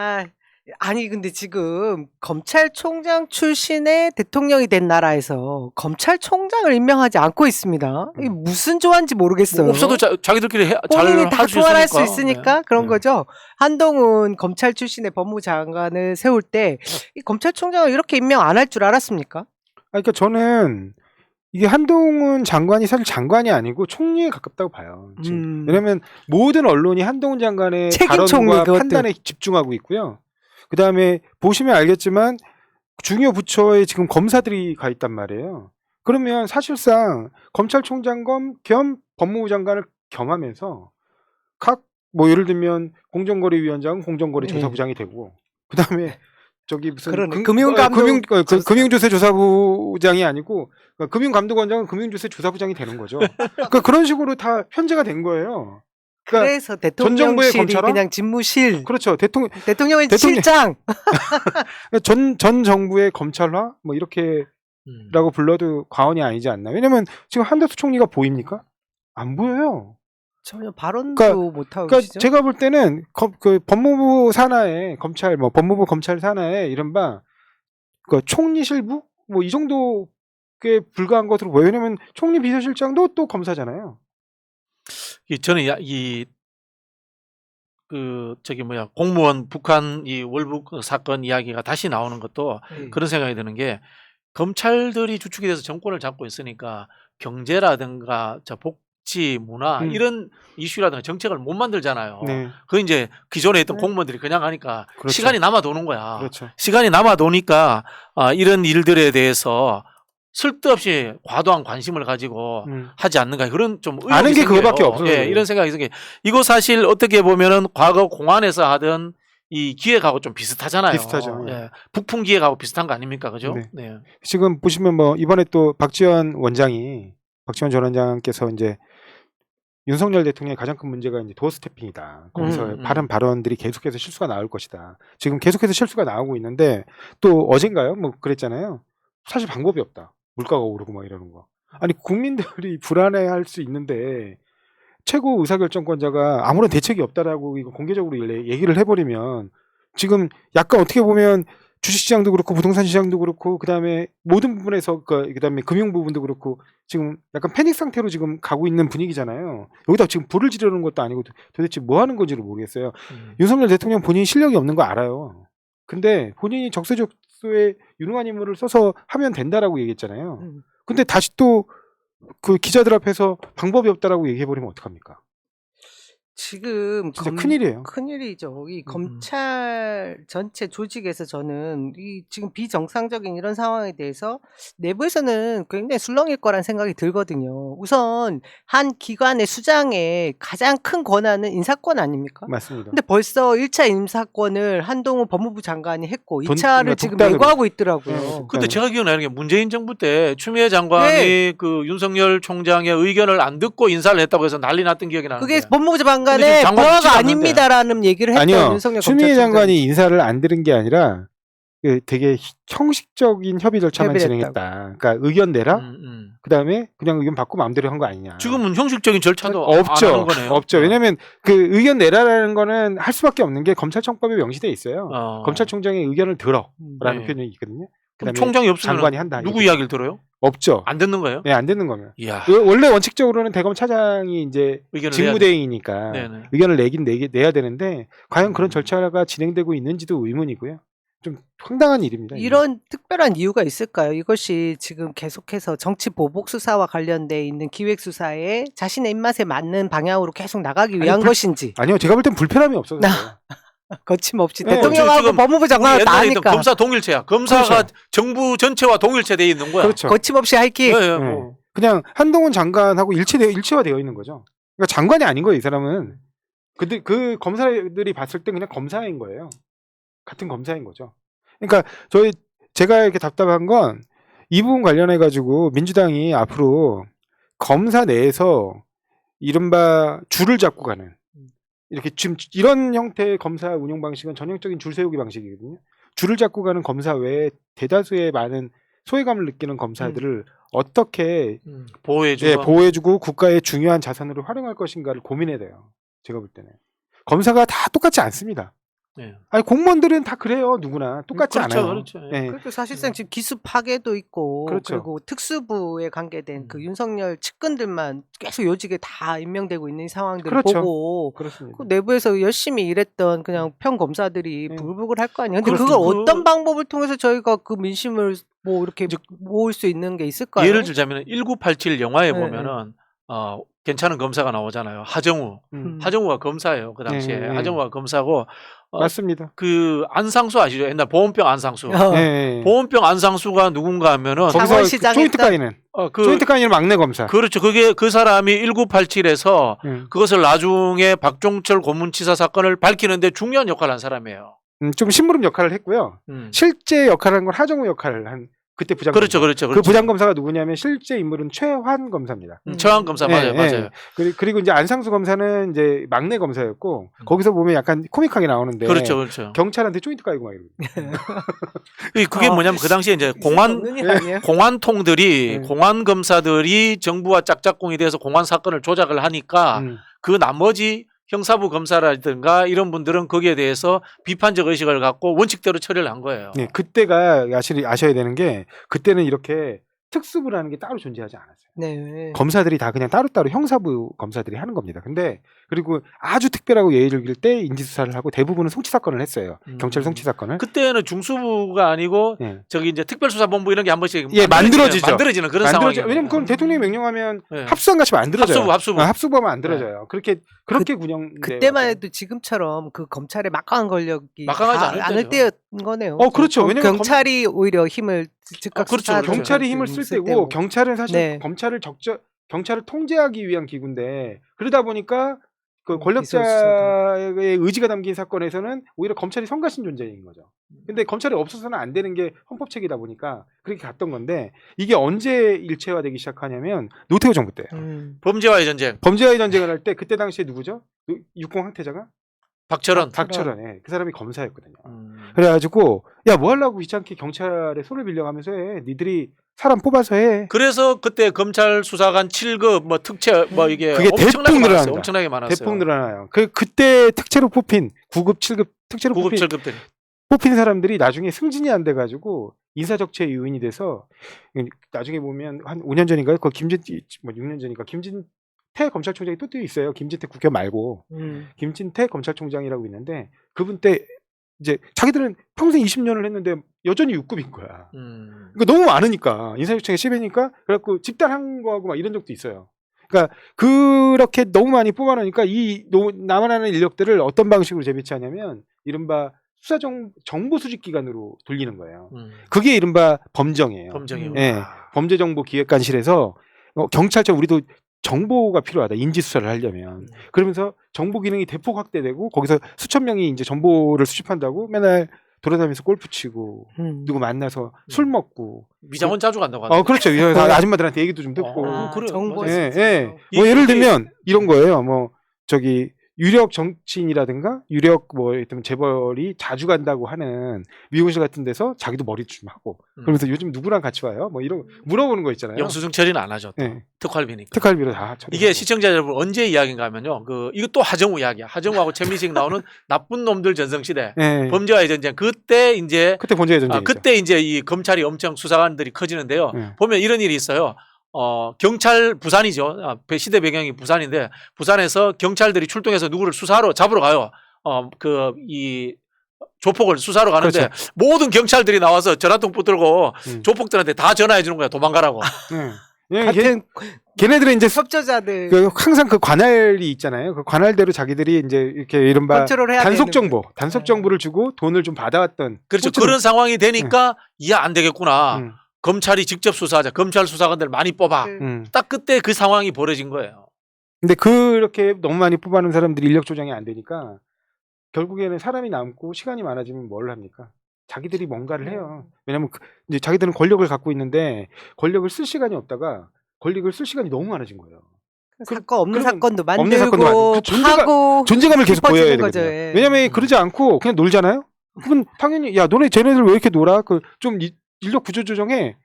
아, 아니 근데 지금 검찰총장 출신의 대통령이 된 나라에서 검찰총장을 임명하지 않고 있습니다. 이게 무슨 조화인지 모르겠어요. 뭐 없어도 자기들끼리 본인이 다 잘 할 수 소환할 수 있으니까. 있으니까 그런 거죠. 한동훈 검찰 출신의 법무부 장관을 세울 때 이 검찰총장을 이렇게 임명 안 할 줄 알았습니까? 그러니까 저는 이게 한동훈 장관이 사실 장관이 아니고 총리에 가깝다고 봐요. 지금. 왜냐하면 모든 언론이 한동훈 장관의 책임 총리 발언과 그것도. 판단에 집중하고 있고요. 그 다음에 보시면 알겠지만 중요 부처에 지금 검사들이 가 있단 말이에요. 그러면 사실상 검찰총장 겸 법무부 장관을 겸하면서 각 뭐 예를 들면 공정거래위원장은 공정거래조사부장이 되고 그 다음에 저기 무슨 그러네. 금융조세조사부장이 아니고 금융감독원장은 금융조세조사부장이 되는 거죠. 그러니까 그런 식으로 다 편제가 된 거예요. 그러니까 그래서 전 정부의 대통령실이 검찰은 그냥 집무실, 그렇죠. 대통령은 대통령- 실장. 전 정부의 검찰화 뭐 이렇게라고 불러도 과언이 아니지 않나. 왜냐면 지금 한덕수 총리가 보입니까? 안 보여요. 전혀 발언도 그러니까- 못 하고 그러니까 계시죠. 제가 볼 때는 그 법무부 산하에 검찰 뭐 법무부 검찰 산하에 이른바 그 총리실부 뭐 이 정도에 불과한 것으로 보여요. 왜냐면 총리 비서실장도 또 검사잖아요. 저는 공무원 북한 이 월북 사건 이야기가 다시 나오는 것도 그런 생각이 드는 게 검찰들이 주축이 돼서 정권을 잡고 있으니까 경제라든가 복지, 문화 이런 이슈라든가 정책을 못 만들잖아요. 네. 그 이제 기존에 있던 네. 공무원들이 그냥 하니까 그렇죠. 시간이 남아 도는 거야. 그렇죠. 시간이 남아 도니까 이런 일들에 대해서 쓸데없이 과도한 관심을 가지고 하지 않는가 그런 좀 의혹이 아는 게 생겨요. 그거밖에 없어요. 예, 이런 생각이 생겨요. 이거 사실 어떻게 보면은 과거 공안에서 하던 이 기획하고 좀 비슷하잖아요. 비슷하죠. 예. 북풍 기획하고 비슷한 거 아닙니까, 그죠? 네. 네. 지금 보시면 뭐 이번에 또 박지원 전 원장께서 이제 윤석열 대통령의 가장 큰 문제가 이제 도어 스태핑이다. 거기서 바른 발언들이 계속해서 실수가 나올 것이다. 지금 계속해서 실수가 나오고 있는데 또 어젠가요? 뭐 그랬잖아요. 사실 방법이 없다. 물가가 오르고 막 이러는 거. 아니 국민들이 불안해할 수 있는데 최고 의사결정권자가 아무런 대책이 없다라고 이거 공개적으로 얘기를 해버리면 지금 약간 어떻게 보면 주식시장도 그렇고 부동산 시장도 그렇고 그다음에 모든 부분에서 그다음에 금융 부분도 그렇고 지금 약간 패닉 상태로 지금 가고 있는 분위기잖아요. 여기다 지금 불을 지르는 것도 아니고 도대체 뭐 하는 건지를 모르겠어요. 윤석열 대통령 본인이 실력이 없는 거 알아요. 근데 본인이 적재적소에 유능한 인물을 써서 하면 된다라고 얘기했잖아요. 근데 다시 또 그 기자들 앞에서 방법이 없다라고 얘기해버리면 어떡합니까? 지금 진짜 큰일이에요. 큰일이죠. 이 검찰 전체 조직에서 저는 이 지금 비정상적인 이런 상황에 대해서 내부에서는 굉장히 술렁일 거란 생각이 들거든요. 우선 한 기관의 수장의 가장 큰 권한은 인사권 아닙니까? 맞습니다. 근데 벌써 1차 인사권을 한동훈 법무부 장관이 했고 2차를 그러니까 지금 독단으로. 예고하고 있더라고요. 네. 근데 제가 기억나는 게 문재인 정부 때 추미애 장관이 네. 그 윤석열 총장의 의견을 안 듣고 인사를 했다고 해서 난리 났던 기억이 나는데. 그게 법무부 근데 장관의 지금 장관 부하가 있지가 않는데. 아닙니다라는 얘기를 했던 아니요. 윤석열 추미애 검찰총장이. 장관이 인사를 안 들은 게 아니라 되게 형식적인 협의 절차만 협의를 진행했다. 그러니까 의견 내라. 그다음에 그냥 의견 받고 마음대로 한 거 아니냐. 지금은 형식적인 절차도 없죠. 안 하는 거네요. 없죠. 왜냐하면 그 의견 내라라는 거는 할 수밖에 없는 게 검찰청법에 명시돼 있어요. 검찰총장의 의견을 들어라는 네. 표현이 있거든요. 그럼 그다음에 총장이 없으면 장관이 한다. 누구 이야기를 들어요? 없죠. 안 듣는 거예요? 네, 안 듣는 거면. 이야. 원래 원칙적으로 대검 차장이 이제 의견을 직무대행이니까 네네. 의견을 내야 되는데 과연 그런 절차가 진행되고 있는지도 의문이고요. 좀 황당한 일입니다. 이런 특별한 이유가 있을까요? 이것이 지금 계속해서 정치 보복 수사와 관련돼 있는 기획 수사에 자신의 입맛에 맞는 방향으로 계속 나가기 위한 것인지. 아니요, 제가 볼 땐 불편함이 없어서 그래요. 거침없이 네. 대통령하고 지금 법무부 장관을 다 옛날에 있던 하니까 검사 동일체야. 검사가 그렇죠. 정부 전체와 동일체돼 있는 거야. 그렇죠. 거침없이 할기. 예, 예, 네. 뭐. 그냥 한동훈 장관하고 일체화되어 있는 거죠. 그러니까 장관이 아닌 거예요, 이 사람은. 그 검사들이 봤을 때 그냥 검사인 거예요. 같은 검사인 거죠. 그러니까 제가 이렇게 답답한 건 이 부분 관련해 가지고 민주당이 앞으로 검사 내에서 이른바 줄을 잡고 가는 이렇게 지금 이런 형태의 검사 운영 방식은 전형적인 줄 세우기 방식이거든요. 줄을 잡고 가는 검사 외에 대다수의 많은 소외감을 느끼는 검사들을 어떻게 보호해주고 국가의 중요한 자산으로 활용할 것인가를 고민해야 돼요. 제가 볼 때는 검사가 다 똑같지 않습니다. 예. 아니 공무원들은 다 그래요. 누구나 똑같지 그렇죠, 않아요. 그렇죠. 예. 예. 그렇죠. 사실상 지금 기수 파괴도 있고 그렇죠. 그리고 특수부에 관계된 그 윤석열 측근들만 계속 요직에 다 임명되고 있는 상황들을 그렇죠. 보고 그렇습니다. 그 내부에서 열심히 일했던 그냥 평검사들이 네. 부글부글 할 거 아니에요. 근데 그렇죠. 그걸 그- 어떤 방법을 통해서 저희가 그 민심을 뭐 이렇게 모을 수 있는 게 있을까요? 예를 들자면 1987 영화에 네, 보면은 괜찮은 검사가 나오잖아요. 하정우. 하정우가 검사예요. 그 당시에. 네, 네. 하정우가 검사고 맞습니다. 그 안상수 아시죠? 옛날 보온병 안상수. 어. 예. 보온병 안상수가 누군가 하면은 거기서 창원시장 조인트 했던- 가이는 조인트 가이는 막내 검사. 그렇죠. 그게 그 사람이 1987에서 그것을 나중에 박종철 고문치사 사건을 밝히는데 중요한 역할을 한 사람이에요. 좀 심부름 역할을 했고요. 실제 역할을 한 건 하정우 역할을 한 그때 부장. 그렇죠, 그렇죠, 그 그렇죠. 부장 검사가 누구냐면 실제 인물은 최환 검사입니다. 최환 검사 맞아요, 예, 맞아요. 그리고 이제 안상수 검사는 이제 막내 검사였고 거기서 보면 약간 코믹하게 나오는데 그렇죠, 그렇죠. 경찰한테 조인트 가이고 막 이러고. 그게 뭐냐면 그 당시에 이제 공안 있을 수 없는 일 아니에요? 공안통들이 네. 공안 검사들이 정부와 짝짝꿍이 돼서 공안 사건을 조작을 하니까 그 나머지 형사부 검사라든가 이런 분들은 거기에 대해서 비판적 의식을 갖고 원칙대로 처리를 한 거예요. 네, 그때가 아셔야 되는 게 그때는 이렇게 특수부라는 게 따로 존재하지 않았어요. 네. 검사들이 다 그냥 따로따로 형사부 검사들이 하는 겁니다. 근데 그리고 아주 특별하고 예의를 길 때 인지수사를 하고 대부분은 송치 사건을 했어요. 경찰 송치 사건을. 그때는 중수부가 아니고 예. 저기 이제 특별수사본부 이런 게 한 번씩 예, 만들어지죠. 만들어지는 그런 상황이에요. 왜냐면 그건 대통령이 명령하면 예. 합수한 같이 만들어져요. 합수부. 합수부하면 안 들어져요. 그렇게 군용. 그때만 해도 지금처럼 그 검찰의 막강한 권력이 막강하지 않을 때죠. 때였던 거네요. 그렇죠. 왜냐면 경찰이 오히려 힘을 즉각 그렇죠, 수사하는 그렇죠. 경찰이 힘을 쓸 때고 경찰은 사실 네. 경찰을 통제하기 위한 기구인데 그러다 보니까 그 기소 권력자의 의지가 담긴 사건에서는 오히려 검찰이 성가신 존재인 거죠. 근데 검찰이 없어서는 안 되는 게 헌법책이다 보니까 그렇게 갔던 건데 이게 언제 일체화되기 시작하냐면 노태우 정부 때예요. 범죄와의 전쟁. 범죄와의 전쟁을 할 때 그때 당시에 누구죠? 육공 항태자가 박철원. 박철원. 예. 그 사람이 검사였거든요. 그래가지고 야 뭐 하려고 귀찮게 경찰에 손을 빌려가면서 해. 니들이 사람 뽑아서 해. 그래서 그때 검찰 수사관 7급 뭐 특채 뭐 이게 그게 엄청나게 대폭 많았어요. 늘어납니다. 엄청나게 많았어요. 대폭 늘어나요. 그때 특채로 뽑힌 9급, 7급 특채로 9급 뽑힌 7급들이. 뽑힌 사람들이 나중에 승진이 안 돼가지고 인사적체 요인이 돼서 나중에 보면 한 5년 전인가요? 그 6년 전인가 김진태 검찰총장이 또 있어요. 김진태 국회 말고 김진태 검찰총장이라고 있는데 그분 때 이제 자기들은 평생 20년을 했는데 여전히 6급인 거야. 그러니까 너무 많으니까 인사적체가 심해니까 그래갖고 집단한 거하고 막 이런 적도 있어요. 그러니까 그렇게 너무 많이 뽑아놓으니까 남아나는 인력들을 어떤 방식으로 재배치하냐면 이른바 정보 수집 기관으로 돌리는 거예요. 그게 이른바 범정이에요. 범정이요. 예, 범죄정보기획관실에서 경찰청 우리도 정보가 필요하다. 인지수사를 하려면. 그러면서 정보 기능이 대폭 확대되고 거기서 수천 명이 이제 정보를 수집한다고 맨날 돌아다니면서 골프 치고 누구 만나서 술 먹고 미장원 자주 간다고 하더라고요. 그렇죠. 아줌마들한테 얘기도 좀 듣고. 그래요. 정보 예. 뭐 예를 들면 이런 거예요. 뭐 저기 유력 정치인이라든가 유력 뭐 예를 재벌이 자주 간다고 하는 미용실 같은 데서 자기도 머리 좀 하고 그러면서 요즘 누구랑 같이 와요? 뭐 이런 물어보는 거 있잖아요. 영수증 처리는 안 하죠. 또. 네. 특활비니까. 특활비로 다 처리하고. 이게 시청자 여러분 언제 이야기인가 하면요. 이것도 하정우 이야기야. 하정우하고 최민식 나오는 나쁜 놈들 전성시대. 네. 범죄와의 전쟁. 그때 이제 그때 범죄의 전쟁이죠. 그때 이제 이 검찰이 엄청 수사관들이 커지는데요. 네. 보면 이런 일이 있어요. 경찰 부산이죠. 시대 배경이 부산인데 부산에서 경찰들이 출동해서 누구를 잡으러 가요. 이 조폭을 수사로 가는데 그렇죠. 모든 경찰들이 나와서 전화통 붙들고 조폭들한테 다 전화해 주는 거야. 도망가라고. 같은 걔네들은 이제 협조자들 항상 그 관할이 있잖아요. 그 관할대로 자기들이 이제 이렇게 이른바 컨트롤 해야 단속 되는 정보를 주고 돈을 좀 받아왔던. 그렇죠. 그런 상황이 되니까 안 되겠구나. 검찰이 직접 수사하자. 검찰 수사관들 많이 뽑아. 딱 그때 그 상황이 벌어진 거예요. 근데 그렇게 너무 많이 뽑아놓은 사람들이 인력 조정이 안 되니까 결국에는 사람이 남고 시간이 많아지면 뭘 합니까? 자기들이 뭔가를 해요. 왜냐면 이제 자기들은 권력을 갖고 있는데 권력을 쓸 시간이 없다가 권력을 쓸 시간이 너무 많아진 거예요. 사건 없는 그러면 사건도 없는 사건도 만들고 만들고 하고 존재감을 계속 보여야 깊어지는 되거든요. 거죠. 예. 왜냐면 그러지 않고 그냥 놀잖아요. 그럼 당연히 야 너네 쟤네들 왜 이렇게 놀아? 좀 인력 구조 조정해.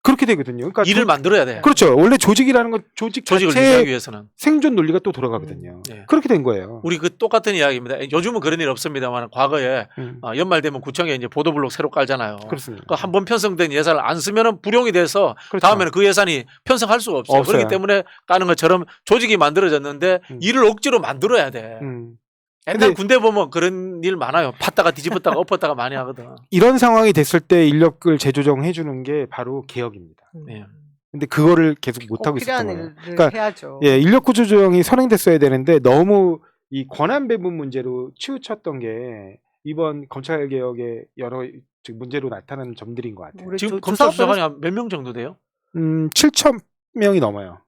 그렇게 되거든요. 그러니까 일을 만들어야 돼. 그렇죠. 원래 조직이라는 건 조직 조직을 자체의 유지하기 위해서는. 생존 논리가 또 돌아가거든요. 네. 그렇게 된 거예요. 우리 그 똑같은 이야기입니다. 요즘은 그런 일 없습니다만 과거에 연말 되면 구청에 이제 보도블록 새로 깔잖아요. 그렇습니다. 그 한 번 편성된 예산을 안 쓰면은 불용이 돼서 그렇죠. 다음에는 그 예산이 편성할 수가 없어요. 없어요. 그렇기 때문에 까는 것처럼 조직이 만들어졌는데 일을 억지로 만들어야 돼. 옛날 근데 군대 보면 그런 일 많아요. 팠다가 뒤집었다가 엎었다가 많이 하거든. 이런 상황이 됐을 때 인력을 재조정해 주는 게 바로 개혁입니다. 네. 근데 그거를 계속 못 하고 꼭 필요한 있었던 거예요. 일을 그러니까 해야죠. 예, 인력 구조 조정이 선행됐어야 되는데 너무 이 권한 배분 문제로 치우쳤던 게 이번 검찰 개혁의 여러 지금 문제로 나타나는 점들인 것 같아요. 우리 지금 조- 검찰 조사관 수사관이 몇 명 정도 돼요? 7천 명이 넘어요.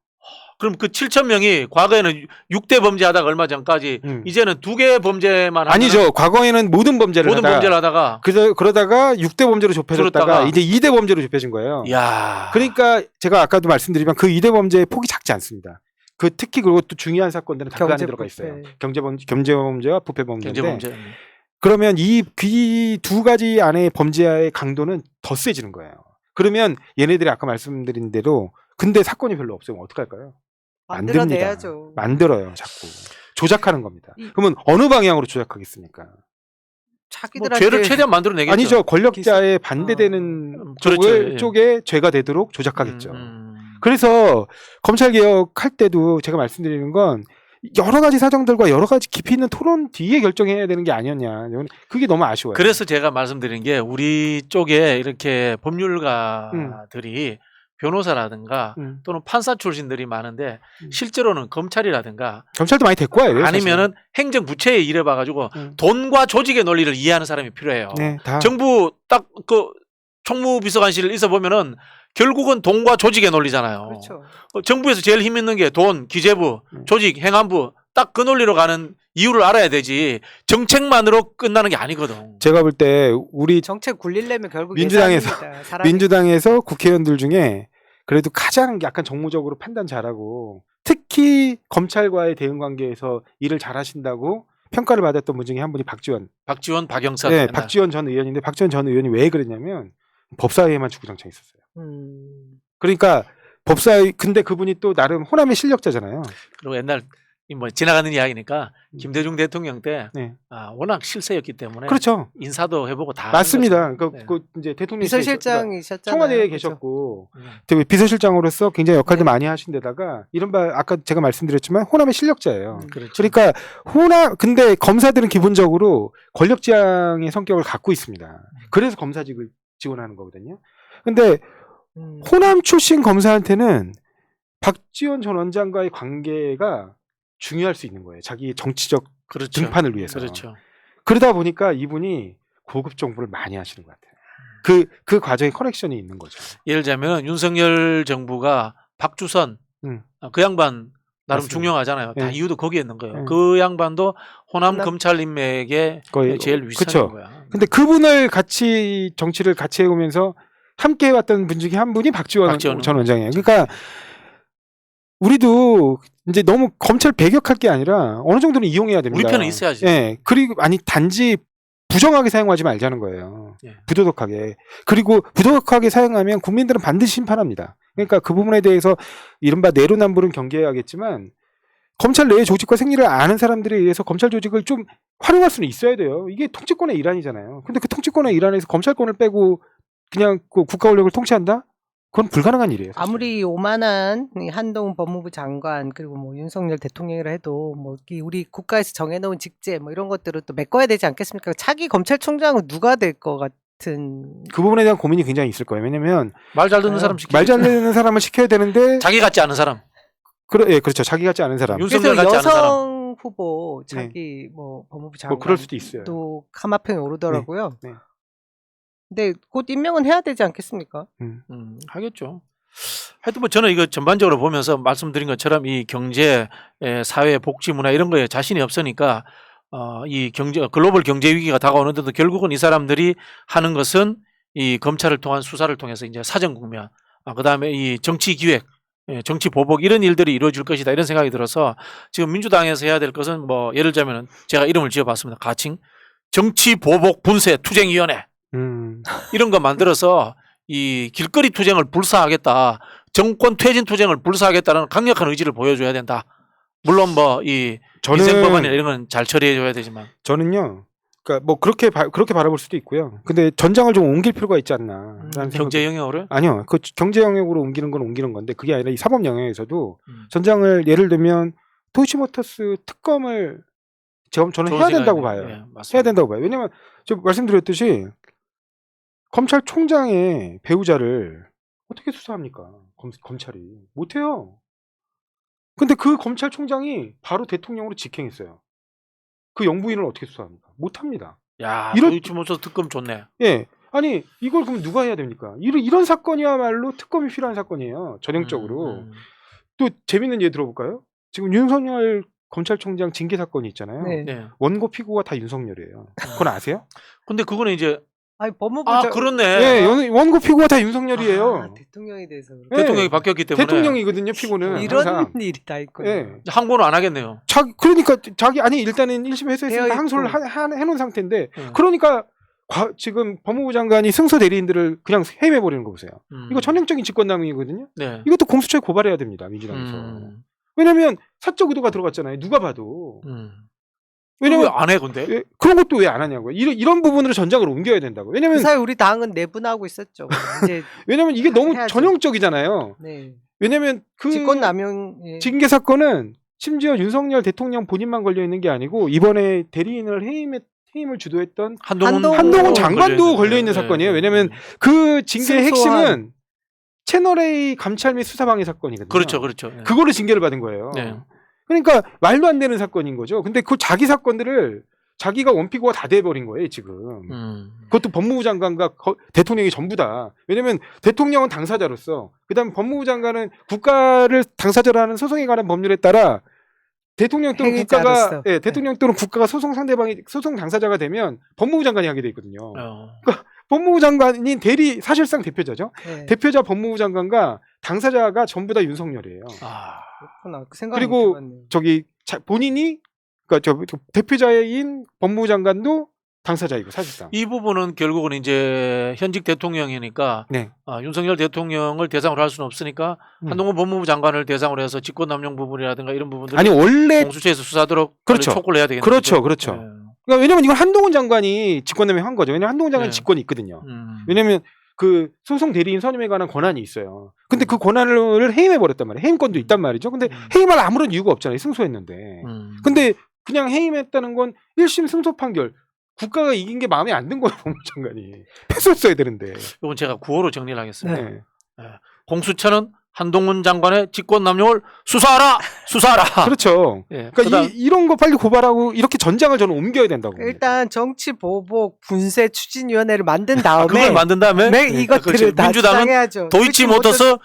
그럼 그 7천 명이 과거에는 6대 범죄하다가 얼마 전까지 이제는 2개 범죄만 아니죠. 과거에는 모든 범죄를 모든 하다가 범죄를 하다가 그러다가 6대 범죄로 좁혀졌다가 줄었다가. 이제 2대 범죄로 좁혀진 거예요. 야. 그러니까 제가 아까도 말씀드리면 그 2대 범죄의 폭이 작지 않습니다. 그 특히 그리고 또 중요한 사건들은 다 그 안에 들어가 있어요. 경제범죄와 부패범죄인데 경제범죄. 그러면 이 두 가지 안의 범죄의 강도는 더 세지는 거예요. 그러면 얘네들이 아까 말씀드린 대로 근데 사건이 별로 없으면 어떡할까요? 만들어내야죠. 만들어요, 자꾸. 조작하는 겁니다. 이- 그러면 어느 방향으로 조작하겠습니까? 뭐 자기들한테 죄를 최대한 만들어내겠죠. 아니죠. 권력자에 반대되는 그렇죠. 예. 쪽에 죄가 되도록 조작하겠죠. 음. 그래서 검찰 개혁할 때도 제가 말씀드리는 건 여러 가지 사정들과 여러 가지 깊이 있는 토론 뒤에 결정해야 되는 게 아니었냐. 그게 너무 아쉬워요. 그래서 제가 말씀드린 게 우리 쪽에 이렇게 법률가들이 변호사라든가 또는 판사 출신들이 많은데 실제로는 검찰이라든가 경찰도 많이 데리고 와요. 아니면은 행정부처에 일해봐가지고 돈과 조직의 논리를 이해하는 사람이 필요해요. 네, 다. 정부 딱 그 총무비서관실 있어 보면은 결국은 돈과 조직의 논리잖아요. 그렇죠. 정부에서 제일 힘 있는 게 돈, 기재부, 조직, 행안부 딱 그 논리로 가는 이유를 알아야 되지 정책만으로 끝나는 게 아니거든. 제가 볼 때 우리 정책 굴리려면 결국 민주당에서 예산입니다. 사람이. 민주당에서 국회의원들 중에 그래도 가장 약간 정무적으로 판단 잘하고 특히 검찰과의 대응 관계에서 일을 잘하신다고 평가를 받았던 분 중에 한 분이 박지원, 박영선. 네, 맨날. 박지원 전 의원인데 박지원 전 의원이 왜 그랬냐면 법사위에만 주구장창 있었어요. 그러니까 법사위 근데 그분이 또 나름 호남의 실력자잖아요. 그리고 옛날 뭐 지나가는 이야기니까 김대중 대통령 때 네. 워낙 실세였기 때문에 그렇죠. 인사도 해보고 다 맞습니다. 하는 그러니까 거죠. 그 이제 대통령 비서실장이셨잖아요. 청와대에 그렇죠? 계셨고 되게 비서실장으로서 굉장히 역할도 많이 하신 데다가 이른바 아까 제가 말씀드렸지만 호남의 실력자예요. 그렇죠. 그러니까 근데 검사들은 기본적으로 권력지향의 성격을 갖고 있습니다. 그래서 검사직을 지원하는 거거든요. 근데 호남 출신 검사한테는 박지원 전 원장과의 관계가 중요할 수 있는 거예요. 자기 정치적 그렇죠. 등판을 위해서. 그렇죠. 그러다 보니까 이분이 고급 정보를 많이 하시는 것 같아요. 그 과정에 커넥션이 있는 거죠. 예를 들자면 윤석열 정부가 박주선 그 양반 나름 맞습니다. 중요하잖아요. 다 네. 이유도 거기에 있는 거예요. 네. 그 양반도 호남 호남- 검찰 인맥의 거의 제일 윗선인 그쵸. 거야. 근데 그분을 같이 정치를 같이 해오면서 함께 해왔던 분 중에 한 분이 박지원 전 원장이에요. 그러니까 우리도 이제 너무 검찰 배격할 게 아니라 어느 정도는 이용해야 됩니다. 우리 편은 있어야지. 예. 그리고 아니 단지 부정하게 사용하지 말자는 거예요. 예. 부도덕하게. 그리고 부도덕하게 사용하면 국민들은 반드시 심판합니다. 그러니까 그 부분에 대해서 이른바 내로남불은 경계해야겠지만 검찰 내의 조직과 생리를 아는 사람들에 의해서 검찰 조직을 좀 활용할 수는 있어야 돼요. 이게 통치권의 일환이잖아요. 근데 그 통치권의 일환에서 검찰권을 빼고 그냥 그 국가 권력을 통치한다? 그건 불가능한 일이에요. 사실. 아무리 오만한 이 한동훈 법무부 장관 그리고 뭐 윤석열 대통령이라 해도 뭐 우리 국가에서 정해놓은 직제 뭐 이런 것들을 또 메꿔야 되지 않겠습니까? 차기 검찰총장은 누가 될 것 같은? 그 부분에 대한 고민이 굉장히 있을 거예요. 왜냐면 말 잘 듣는 사람 시키죠. 말 잘 듣는 사람을 시켜야 되는데 자기 같지 않은 사람. 예, 그렇죠. 자기 같지 않은 사람. 윤석열 그래서 같지 않은 사람. 여성 후보 자기 뭐 법무부 장관 뭐 그럴 수도 있어요. 또 카마평에 오르더라고요. 네. 근데 곧 임명은 해야 되지 않겠습니까? 하겠죠. 하여튼 뭐 저는 이거 전반적으로 보면서 말씀드린 것처럼 이 경제, 사회, 복지, 문화 이런 거에 자신이 없으니까 이 글로벌 경제 위기가 다가오는데도 결국은 이 사람들이 하는 것은 이 검찰을 통한 수사를 통해서 이제 사정 국면, 그다음에 이 정치 기획, 정치 보복 이런 일들이 이루어질 것이다 이런 생각이 들어서 지금 민주당에서 해야 될 것은 뭐 예를 들자면은 제가 이름을 지어봤습니다. 가칭 정치 보복 분쇄 투쟁위원회 이런 거 만들어서 이 길거리 투쟁을 불사하겠다, 정권 퇴진 투쟁을 불사하겠다는 강력한 의지를 보여줘야 된다. 물론 뭐 이 위생법안이나 이런 건 잘 처리해줘야 되지만 저는요. 그러니까 뭐 그렇게 바라볼 수도 있고요. 근데 전장을 좀 옮길 필요가 있지 않나. 경제 영역으로? 아니요. 그 경제 영역으로 옮기는 건 옮기는 건데 그게 아니라 이 사법 영역에서도 전장을 예를 들면 도이치모터스 특검을 저는 해야 된다고 봐요. 예, 해야 된다고 봐요. 왜냐면 저 말씀드렸듯이 검찰총장의 배우자를 어떻게 수사합니까? 검찰이 못해요. 근데 그 검찰총장이 바로 대통령으로 직행했어요. 그 영부인을 어떻게 수사합니까? 못합니다. 야, 이런- 도이치모터스 특검 좋네. 예. 아니 이걸 그럼 누가 해야 됩니까? 이런 사건이야말로 특검이 필요한 사건이에요. 전형적으로. 또 재밌는 예 들어볼까요? 지금 윤석열 검찰총장 징계 사건이 있잖아요. 네. 네. 원고 피고가 다 윤석열이에요. 그건 아세요? 근데 그거는 이제 아니 법무부 그렇네. 예, 원고 피고가 다 윤석열이에요. 대통령이 돼서 그렇구나. 예. 대통령이 바뀌었기 때문에 대통령이거든요, 피고는. 이런 항상. 일이 다 있군요. 예. 항고는 안 하겠네요. 그러니까 아니 일단은 1심 되어 회수했으니까 있고. 항소를 해놓은 상태인데 예. 그러니까 지금 법무부 장관이 승소 대리인들을 그냥 해임해 버리는 거 보세요. 이거 전형적인 직권남용이거든요. 네. 이것도 공수처에 고발해야 됩니다, 민주당에서. 왜냐면 사적 의도가 들어갔잖아요. 누가 봐도. 왜냐면 안 해 근데? 예, 그런 것도 왜 안 하냐고요. 이런 부분으로 전장을 옮겨야 된다고. 그 왜냐면 사이 우리 당은 내분하고 있었죠. 이제 이게 너무 해야죠. 전형적이잖아요. 네. 왜냐면 그 직권남용 예. 징계 사건은 심지어 윤석열 대통령 본인만 걸려 있는 게 아니고 이번에 대리인을 해임을 주도했던 한동훈 장관도 걸려 있는 사건이에요. 왜냐면 그 징계의 승소한. 핵심은 채널A 감찰 및 수사방해 사건이거든요. 그렇죠. 네. 그거를 징계를 받은 거예요. 네. 그러니까 말도 안 되는 사건인 거죠. 근데 그 자기 사건들을 자기가 원피고가 다 돼버린 거예요, 지금. 그것도 법무부 장관과 대통령이 전부 다. 왜냐면 대통령은 당사자로서, 그 다음에 법무부 장관은 국가를 당사자로 하는 소송에 관한 법률에 따라 대통령 또는 행위자로서. 대통령 또는 국가가 소송 당사자가 되면 법무부 장관이 하게 돼 있거든요. 법무부 장관인 사실상 대표자죠. 네. 대표자 법무부 장관과 당사자가 전부 다 윤석열이에요. 그렇구나. 그 생각이 그리고 들어봤네요. 본인이 그러니까 대표자인 법무부 장관도 당사자이고 사실상. 이 부분은 결국은 이제 현직 대통령이니까 네. 윤석열 대통령을 대상으로 할 수는 없으니까 한동훈 법무부 장관을 대상으로 해서 직권남용 부분이라든가 이런 부분들 아니 원래 공수처에서 수사하도록 그렇죠. 촉구를 해야 되겠네요. 그렇죠. 네. 그러니까 왜냐면 이건 한동훈 장관이 직권남용 한 거죠. 왜냐면 한동훈 장관이 네. 직권이 있거든요. 왜냐면 그 소송 대리인 선임에 관한 권한이 있어요. 근데 그 권한을 해임해 버렸단 말이에요. 해임권도 있단 말이죠. 근데 해임할 아무런 이유가 없잖아요. 승소했는데. 근데 그냥 해임했다는 건 1심 승소 판결. 국가가 이긴 게 마음에 안 든 거예요, 법무부 장관이. 패소했어야 되는데. 이건 제가 구호로 정리를 하겠습니다. 네. 공수처는 한동훈 장관의 직권남용을 수사하라! 그렇죠. 예. 그러니까 이런 거 빨리 고발하고 이렇게 전장을 저는 옮겨야 된다고. 일단 정치보복 분쇄 추진위원회를 만든 다음에 그걸 만든 다음에 이것들을 다 민주당은 주장해야죠. 도이치모터스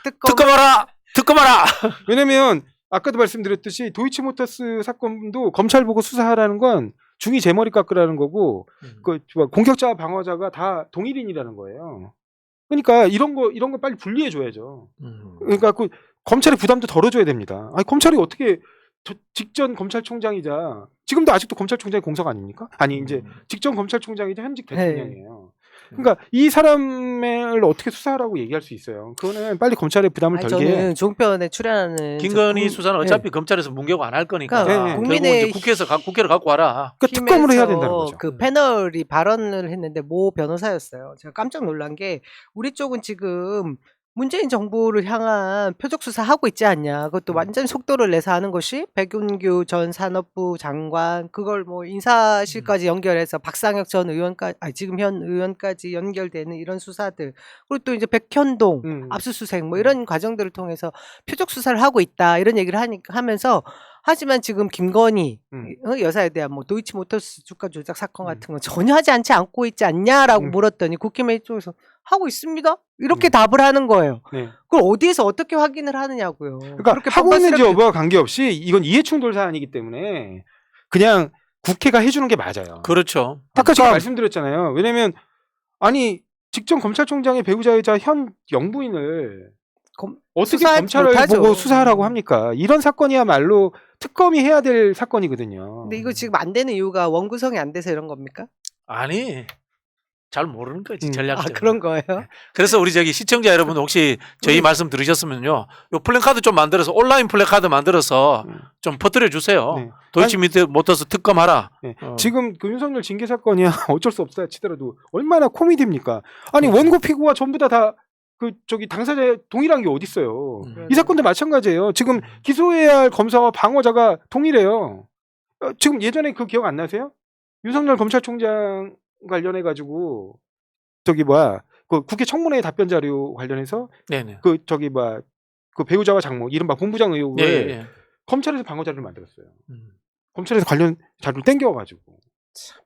특검하라! 왜냐면 아까도 말씀드렸듯이 도이치모터스 사건도 검찰 보고 수사하라는 건 중이 제 머리 깎으라는 거고 공격자와 방어자가 다 동일인이라는 거예요. 그러니까 이런 거 빨리 분리해 줘야죠. 그러니까 그 검찰의 부담도 덜어줘야 됩니다. 아니 검찰이 어떻게 직전 검찰총장이자 지금도 아직도 검찰총장이 공석 아닙니까? 아니 이제 직전 검찰총장이자 현직 대통령이에요. 그러니까 이 사람을 어떻게 수사하라고 얘기할 수 있어요. 그거는 빨리 검찰의 부담을 덜게. 저는 종편에 출연하는 김건희 수사는 어차피 검찰에서 문개고 안 할 거니까 그러니까 국민의 국회를 갖고 와라. 그러니까 특검으로 해야 된다는 거죠. 그 패널이 발언을 했는데 모 변호사였어요. 제가 깜짝 놀란 게 우리 쪽은 지금 문재인 정부를 향한 표적 수사하고 있지 않냐. 그것도 완전 속도를 내서 하는 것이 백운규 전 산업부 장관 그걸 뭐 인사실까지 연결해서 박상혁 전 의원까지 지금 현 의원까지 연결되는 이런 수사들 그리고 또 이제 백현동 압수수색 뭐 이런 과정들을 통해서 표적 수사를 하고 있다 이런 얘기를 하면서 하지만 지금 김건희 여사에 대한 뭐 도이치모터스 주가 조작 사건 같은 건 전혀 하지 않고 있지 않냐라고 물었더니 국힘의 쪽에서 하고 있습니다. 이렇게 답을 하는 거예요. 네. 그걸 어디에서 어떻게 확인을 하느냐고요. 그러니까 하고 있는지 여부와 관계없이 이건 이해충돌 사안이기 때문에 그냥 국회가 해주는 게 맞아요. 그렇죠. 아까 제가 말씀드렸잖아요. 왜냐면 아니 직전 검찰총장의 배우자이자 현 영부인을 어떻게 검찰을 보고 수사하라고 합니까? 이런 사건이야말로 특검이 해야 될 사건이거든요. 근데 이거 지금 안 되는 이유가 원구성이 안 돼서 이런 겁니까? 아니 잘 모르는 거지 아, 아 전략적으로. 그런 거예요? 그래서 우리 저기 시청자 여러분 혹시 저희 말씀 들으셨으면요, 요 플랜카드 좀 만들어서 온라인 플랜카드 만들어서 좀 퍼뜨려 주세요. 네. 도이치모터스 특검하라. 네. 지금 그 윤석열 징계 사건이야 어쩔 수 없다 치더라도 얼마나 코미디입니까? 아니 원고 피고가 전부 다 그 저기 당사자 동일한 게 어디 있어요? 이 사건도 마찬가지예요. 지금 기소해야 할 검사와 방어자가 동일해요. 지금 예전에 그 기억 안 나세요? 윤석열 검찰총장 관련해 가지고 저기 뭐야 그 국회 청문회 답변 자료 관련해서 네네. 그 저기 뭐야 그 배우자와 장모 이른바 본부장 의혹을 예. 검찰에서 방어 자료를 만들었어요. 검찰에서 관련 자료를 땡겨가지고.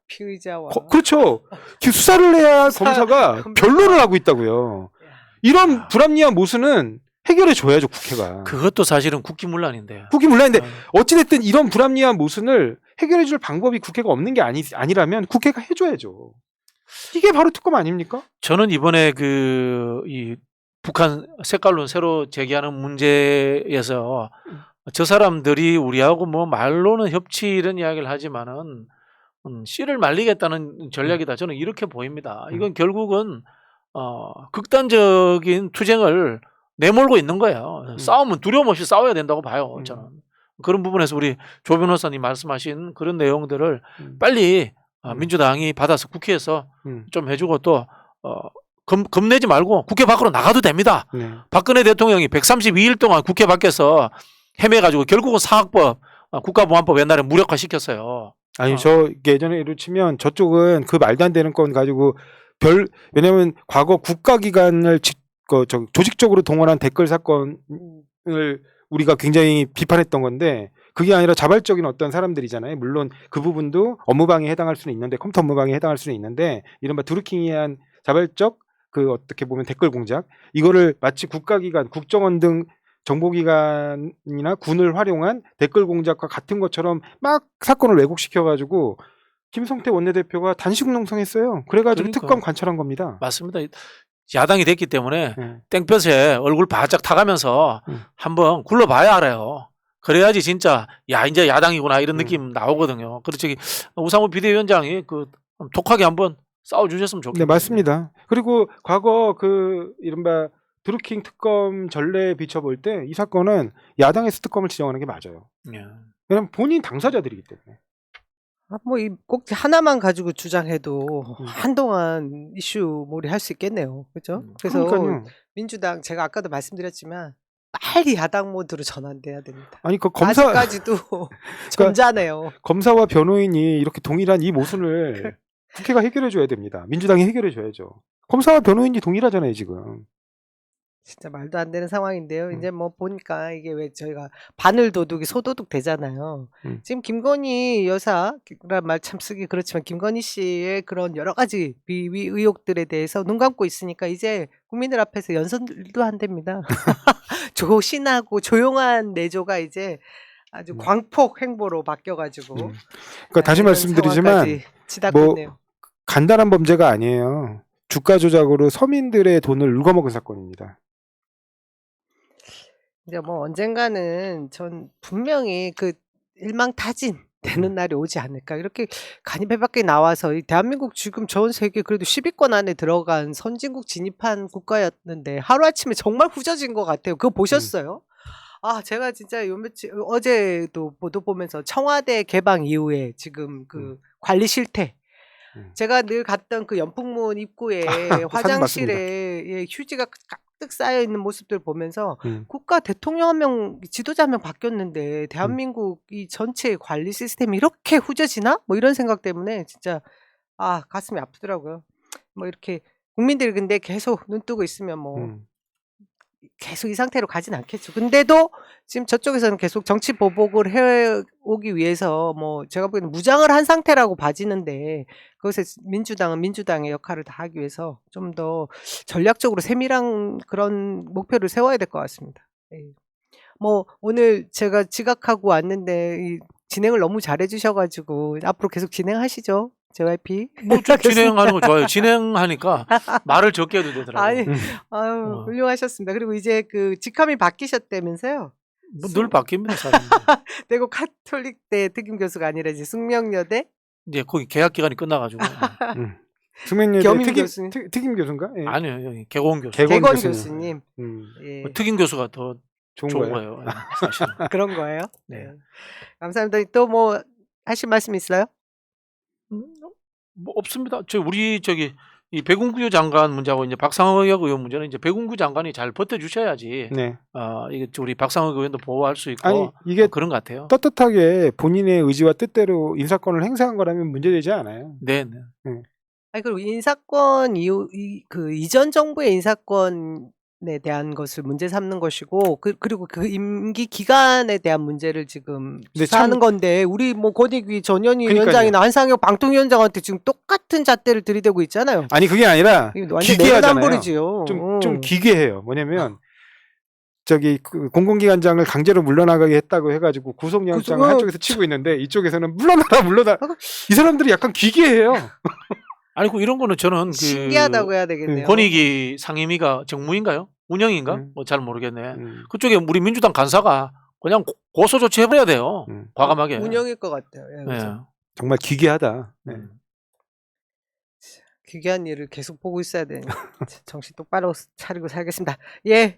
피의자와 그렇죠. 수사를 해야 할 검사가 변론을 하고 있다고요. 이런 불합리한 모순은 해결해 줘야죠 국회가. 그것도 사실은 국기문란인데. 국기문란인데 어찌됐든 이런 불합리한 모순을 해결해 줄 방법이 국회가 없는 게 아니라면 국회가 해줘야죠. 이게 바로 특검 아닙니까? 저는 이번에 이 북한 색깔론 새로 제기하는 문제에서 저 사람들이 우리하고 뭐 말로는 협치 이런 이야기를 하지만은 씨를 말리겠다는 전략이다. 저는 이렇게 보입니다. 이건 결국은 극단적인 투쟁을 내몰고 있는 거예요. 싸움은 두려움 없이 싸워야 된다고 봐요. 저는 그런 부분에서 우리 조 변호사님 말씀하신 그런 내용들을 빨리 민주당이 받아서 국회에서 좀 해주고 또 겁내지 말고 국회 밖으로 나가도 됩니다. 네. 박근혜 대통령이 132일 동안 국회 밖에서 헤매가지고 결국은 사학법, 국가보안법 옛날에 무력화시켰어요. 아니 저 예전에로 치면 저쪽은 그 말도 안 되는 건 가지고 왜냐면 과거 국가기관을 조직적으로 동원한 댓글 사건을 우리가 굉장히 비판했던 건데 그게 아니라 자발적인 어떤 사람들이잖아요. 물론 그 부분도 업무방해에 해당할 수는 있는데 컴퓨터 업무방해에 해당할 수는 있는데 이른바 드루킹이한 자발적 그 어떻게 보면 댓글 공작 이거를 마치 국가기관, 국정원 등 정보기관이나 군을 활용한 댓글 공작과 같은 것처럼 막 사건을 왜곡시켜가지고 김성태 원내대표가 단식농성했어요. 그래가지고 그러니까. 특검 관철한 겁니다. 맞습니다. 야당이 됐기 때문에 땡볕에 얼굴 바짝 타가면서 한번 굴러봐야 알아요. 그래야지 진짜 이제 야당이구나 이런 느낌 나오거든요. 그렇죠. 우상호 비대위원장이 독하게 한번 싸워주셨으면 좋겠네요. 네, 맞습니다. 그리고 과거 그 이른바 드루킹 특검 전례에 비춰볼 때 이 사건은 야당에서 특검을 지정하는 게 맞아요. 왜냐면 본인 당사자들이기 때문에. 뭐 이 꼭 하나만 가지고 주장해도 한동안 이슈몰이 할 수 있겠네요. 그렇죠? 그래서 그러니까요. 민주당 제가 아까도 말씀드렸지만 빨리 야당 모드로 전환돼야 됩니다. 아니 그 아직까지도 점잖네요. 검사와 변호인이 이렇게 동일한 이 모순을 국회가 해결해 줘야 됩니다. 민주당이 해결해 줘야죠. 검사와 변호인이 동일하잖아요 지금. 진짜 말도 안 되는 상황인데요. 이제 뭐 보니까 이게 왜 저희가 바늘 도둑이 소도둑 되잖아요. 지금 김건희 여사란 말 참 쓰기 그렇지만 김건희 씨의 그런 여러 가지 비위 의혹들에 대해서 눈 감고 있으니까 이제 국민들 앞에서 연설도 한답니다. 조신하고 조용한 내조가 이제 아주 광폭 행보로 바뀌어가지고. 그러니까 다시 말씀드리지만 뭐 간단한 범죄가 아니에요. 주가 조작으로 서민들의 돈을 울거먹은 사건입니다. 이제 뭐 언젠가는 전 분명히 그 일망타진 되는 날이 오지 않을까. 이렇게 간이 밖에 나와서 이 대한민국 지금 전 세계 그래도 10위권 안에 들어간 선진국 진입한 국가였는데 하루아침에 정말 후져진 것 같아요. 그거 보셨어요? 아, 제가 진짜 요 며칠 어제도 보도 보면서 청와대 개방 이후에 지금 그 관리 실태. 제가 늘 갔던 그 연풍문 입구에 화장실에 휴지가 가득 쌓여 있는 모습들 보면서 국가 대통령 한 명, 지도자 한 명 바뀌었는데 대한민국 이 전체 관리 시스템이 이렇게 후져지나? 뭐 이런 생각 때문에 진짜 가슴이 아프더라고요. 뭐 이렇게 국민들이 근데 계속 눈 뜨고 있으면 뭐 계속 이 상태로 가진 않겠죠. 근데도 지금 저쪽에서는 계속 정치 보복을 해오기 위해서 뭐 제가 보기에는 무장을 한 상태라고 봐지는데 그것에 민주당은 민주당의 역할을 다 하기 위해서 좀 더 전략적으로 세밀한 그런 목표를 세워야 될 것 같습니다. 뭐 오늘 제가 지각하고 왔는데 이 진행을 너무 잘해 주셔가지고 앞으로 계속 진행하시죠. JYP. 뭐 진행하는 거 좋아요. 진행하니까 말을 적게 해도 되더라고요. 아니, 아유, 훌륭하셨습니다. 그리고 이제 그 직함이 바뀌셨다면서요? 뭐 늘 바뀝니다, 사람들. 대구 카톨릭대 특임 교수가 아니라 이제 숙명여대? 이제 거기 계약 기간이 끝나가지고. 숙명여대 겸임 특임 교수님. 특임 교수인가? 예. 아니요, 여기 개공 교수. 개공 개건 교수님. 교수님. 예. 특임 교수가 더 좋은 좋은 거예요. 거예요. 예, 사실은. 그런 거예요? 네. 감사합니다. 또 뭐 하실 말씀 있어요? 뭐 없습니다. 우리 이 배군구 장관 문제하고 이제 박상혁 의원 문제는 이제 배군구 장관이 잘 버텨주셔야지. 네. 이게 우리 박상혁 의원도 보호할 수 있고 아니 이게 그런 것 같아요. 떳떳하게 본인의 의지와 뜻대로 인사권을 행사한 거라면 문제되지 않아요. 네, 네. 아니 그리고 인사권 이전 정부의 인사권에 대한 것을 문제 삼는 것이고 그리고 그 임기 기간에 대한 문제를 지금 근데 수사하는 참- 건데 우리 뭐 권익위 전현희 그러니까요. 위원장이나 한상혁 방통위원장한테 지금 똑같은 잣대를 들이대고 있잖아요. 아니 그게 아니라 이거 완전 기괴하잖아요. 내로남불이지요. 좀 기괴해요. 뭐냐면 그 공공기관장을 강제로 물러나가게 했다고 해가지고 구속영장을 한쪽에서 치고 있는데 이쪽에서는 물러나라. 이 사람들이 약간 기괴해요. 아니 이런 거는 저는 신기하다고 해야 되겠네요. 권익위 상임위가 정무인가요? 운영인가? 뭐 잘 모르겠네. 그쪽에 우리 민주당 간사가 그냥 고소 조치해버려야 돼요. 과감하게. 운영일 것 같아요. 예, 네. 그래서 정말 기괴하다. 네. 기괴한 일을 계속 보고 있어야 되니 정신 똑바로 차리고 살겠습니다. 예.